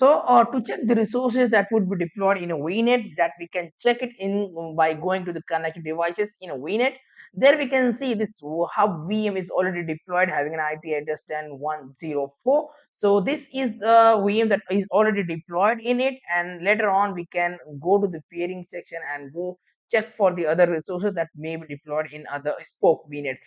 So to check the resources that would be deployed in a Vnet, that we can check it in by going to the connected devices in a Vnet. There we can see this hub VM is already deployed, having an IP address 10.104. So this is the VM that is already deployed in it, and later on we can go to the peering section and go check for the other resources that may be deployed in other spoke Vnets.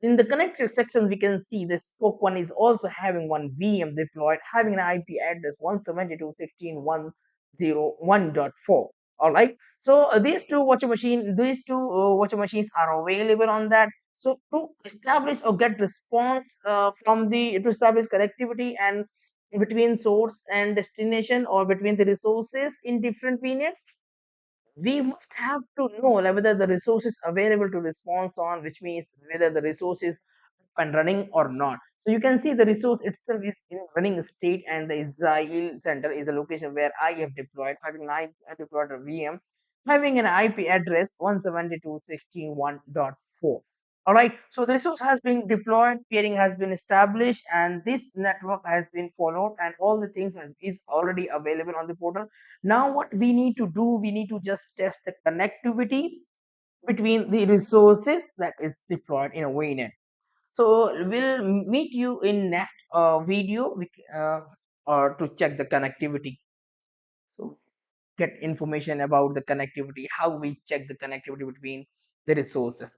In the connected section, we can see the spoke one is also having one VM deployed, having an IP address 172.16.101.4. All right. So these two virtual machines are available on that. So to establish or get response to establish connectivity and between source and destination, or between the resources in different VNets, we must have to know like whether the resource is available to response on, which means whether the resource is up and running or not. So you can see the resource itself is in running state, and the Israel center is the location where I have deployed, having I deployed a VM having an IP address 172.16.1.4. All right, so the resource has been deployed, peering has been established, and this network has been followed, and all the things is already available on the portal. Now, what we need to do, we need to just test the connectivity between the resources that is deployed in a VNet. So we'll meet you in next video or to check the connectivity. So get information about the connectivity, how we check the connectivity between the resources.